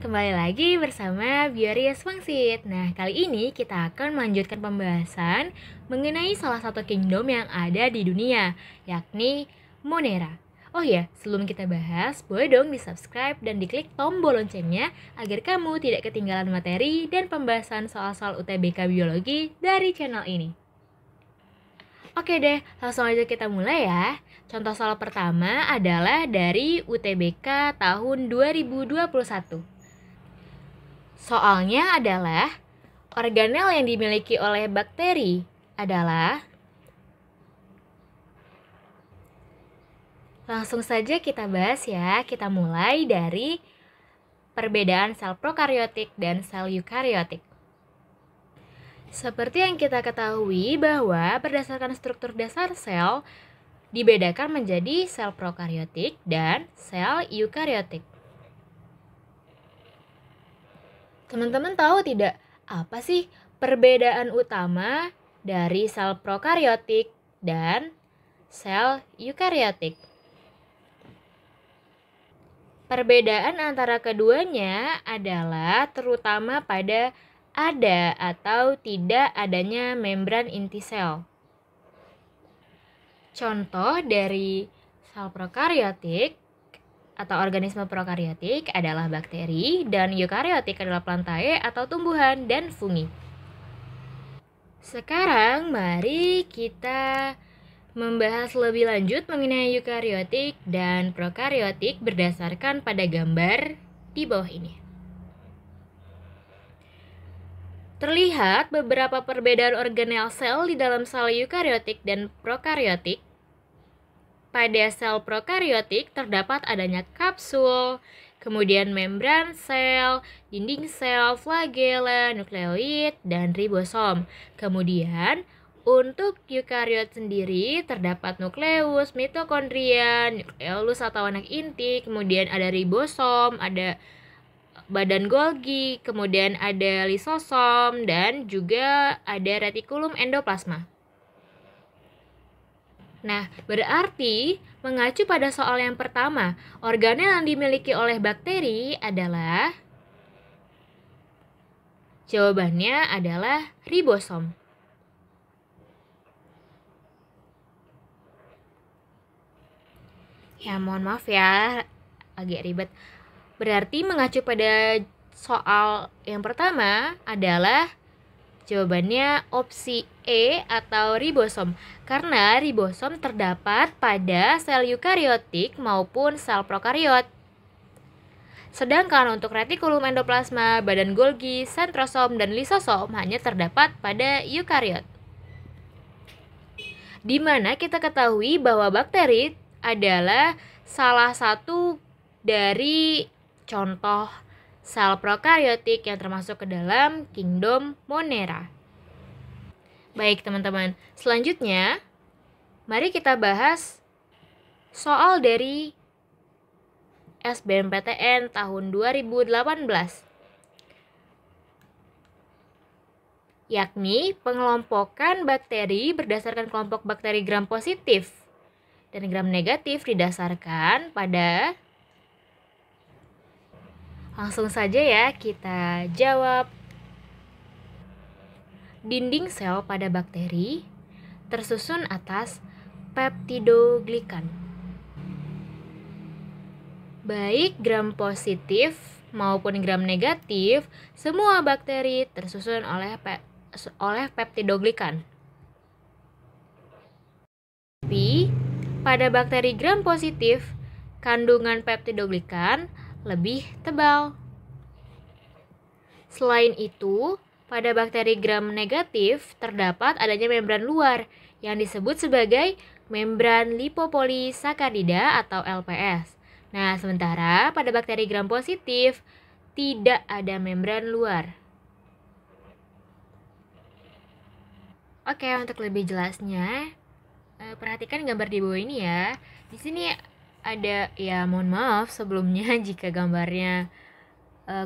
kembali lagi bersama Biorius Wangsit. Nah, kali ini kita akan melanjutkan pembahasan mengenai salah satu kingdom yang ada di dunia, yakni Monera. Oh ya, sebelum kita bahas, boleh dong di-subscribe dan diklik tombol loncengnya agar kamu tidak ketinggalan materi dan pembahasan soal-soal UTBK Biologi dari channel ini. Oke deh, langsung aja kita mulai ya. Contoh soal pertama adalah dari UTBK tahun 2021. Soalnya adalah organel yang dimiliki oleh bakteri adalah. Langsung saja kita bahas ya. Kita mulai dari perbedaan sel prokariotik dan sel eukariotik. Seperti yang kita ketahui bahwa berdasarkan struktur dasar sel dibedakan menjadi sel prokariotik dan sel eukariotik. Teman-teman tahu tidak apa sih perbedaan utama dari sel prokariotik dan sel eukariotik? Perbedaan antara keduanya adalah terutama pada ada atau tidak adanya membran inti sel. Contoh dari sel prokariotik atau organisme prokariotik adalah bakteri dan eukariotik adalah plantae atau tumbuhan dan fungi. Sekarang mari kita membahas lebih lanjut mengenai eukariotik dan prokariotik berdasarkan pada gambar di bawah ini. Terlihat beberapa perbedaan organel sel di dalam sel eukariotik dan prokariotik. Pada sel prokariotik terdapat adanya kapsul, kemudian membran sel, dinding sel, flagela, nukleoid, dan ribosom. Kemudian untuk eukariot sendiri terdapat nukleus, mitokondria, nukleolus atau anak inti, kemudian ada ribosom, ada badan Golgi, kemudian ada lisosom, dan juga ada retikulum endoplasma. Nah, berarti mengacu pada soal yang pertama, organel yang dimiliki oleh bakteri adalah jawabannya adalah ribosom. Ya, mohon maaf ya, agak ribet. Berarti mengacu pada soal yang pertama adalah jawabannya opsi E atau ribosom. Karena ribosom terdapat pada sel eukariotik maupun sel prokariot. Sedangkan untuk retikulum endoplasma, badan Golgi, sentrosom, dan lisosom hanya terdapat pada eukariot. Di mana kita ketahui bahwa bakteri adalah salah satu dari contoh sel prokariotik yang termasuk ke dalam kingdom Monera. Baik teman-teman, selanjutnya mari kita bahas soal dari SBMPTN tahun 2018, yakni pengelompokan bakteri berdasarkan kelompok bakteri gram positif dan gram negatif didasarkan pada. Langsung saja ya kita jawab. Dinding sel pada bakteri tersusun atas peptidoglikan. Baik gram positif maupun gram negatif, semua bakteri tersusun oleh peptidoglikan. Tapi pada bakteri gram positif, kandungan peptidoglikan lebih tebal. Selain itu, pada bakteri gram negatif terdapat adanya membran luar yang disebut sebagai membran lipopolisakarida atau LPS. Nah, sementara pada bakteri gram positif tidak ada membran luar. Oke, untuk lebih jelasnya, perhatikan gambar di bawah ini ya. Di sini ada, ya mohon maaf sebelumnya jika gambarnya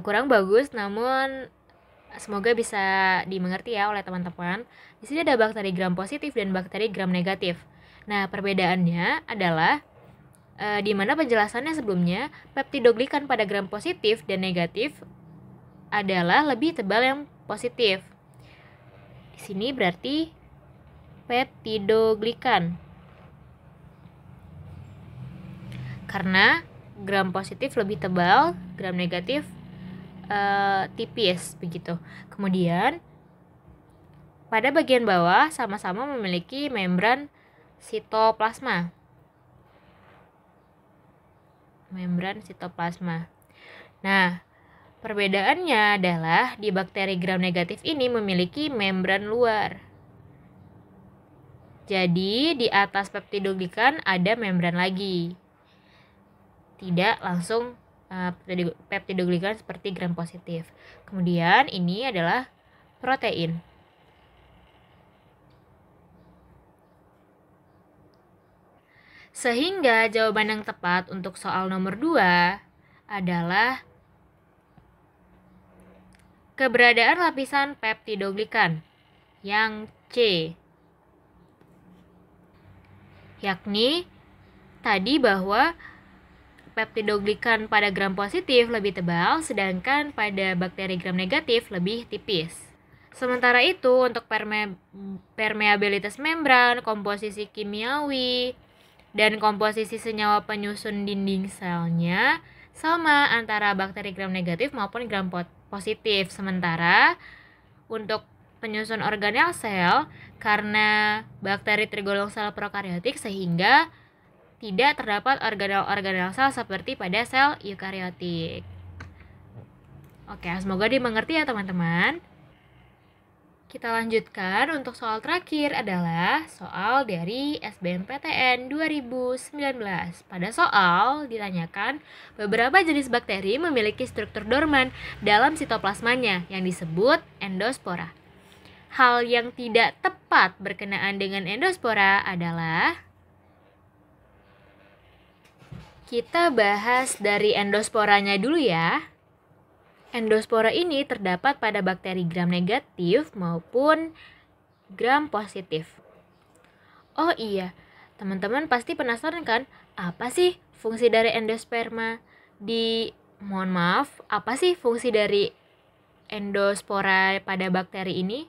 kurang bagus, namun semoga bisa dimengerti ya oleh teman-teman. Di sini ada bakteri gram positif dan bakteri gram negatif. Nah, perbedaannya adalah di mana penjelasannya sebelumnya peptidoglikan pada gram positif dan negatif adalah lebih tebal yang positif. Di sini berarti peptidoglikan. Karena gram positif lebih tebal, gram negatif tipis begitu. Kemudian pada bagian bawah sama-sama memiliki membran sitoplasma. Membran sitoplasma. Nah, perbedaannya adalah di bakteri gram negatif ini memiliki membran luar. Jadi di atas peptidoglikan ada membran lagi. Tidak langsung peptidoglikan seperti gram positif. Kemudian ini adalah protein. Sehingga jawaban yang tepat untuk soal nomor 2 adalah keberadaan lapisan peptidoglikan yang C. Yakni tadi bahwa peptidoglikan pada gram positif lebih tebal, sedangkan pada bakteri gram negatif lebih tipis. Sementara itu, untuk permeabilitas membran, komposisi kimiawi, dan komposisi senyawa penyusun dinding selnya sama antara bakteri gram negatif maupun gram positif. Sementara untuk penyusun organel sel, karena bakteri tergolong sel prokariotik sehingga tidak terdapat organel-organel sel seperti pada sel eukariotik. Oke, semoga dimengerti ya teman-teman. Kita lanjutkan untuk soal terakhir adalah soal dari SBMPTN 2019. Pada soal ditanyakan beberapa jenis bakteri memiliki struktur dorman dalam sitoplasmanya yang disebut endospora. Hal yang tidak tepat berkenaan dengan endospora adalah kita bahas dari endosporanya dulu ya. Endospora ini terdapat pada bakteri gram negatif maupun gram positif. Oh iya, teman-teman pasti penasaran kan, apa sih fungsi dari endosperma? Apa sih fungsi dari endospora pada bakteri ini?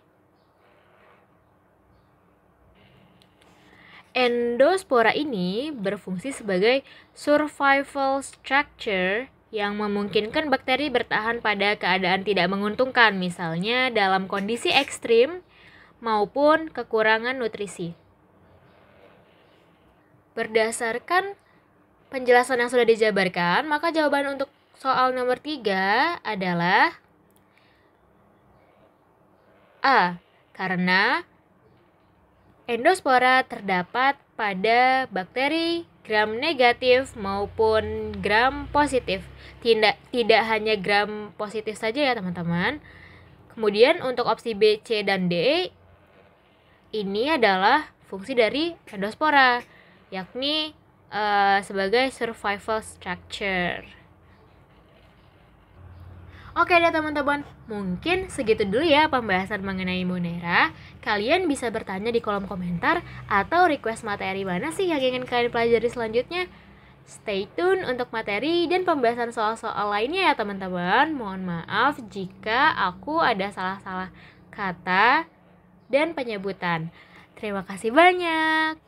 Endospora ini berfungsi sebagai survival structure yang memungkinkan bakteri bertahan pada keadaan tidak menguntungkan, misalnya dalam kondisi ekstrim maupun kekurangan nutrisi. Berdasarkan penjelasan yang sudah dijabarkan, maka jawaban untuk soal nomor 3 adalah A. Karena endospora terdapat pada bakteri gram negatif maupun gram positif. Tidak hanya gram positif saja ya teman-teman. Kemudian untuk opsi B, C, dan D ini adalah fungsi dari endospora, yakni sebagai survival structure. Oke deh teman-teman, mungkin segitu dulu ya pembahasan mengenai Monera. Kalian bisa bertanya di kolom komentar atau request materi mana sih yang ingin kalian pelajari selanjutnya. Stay tune untuk materi dan pembahasan soal-soal lainnya ya teman-teman. Mohon maaf jika aku ada salah-salah kata dan penyebutan. Terima kasih banyak.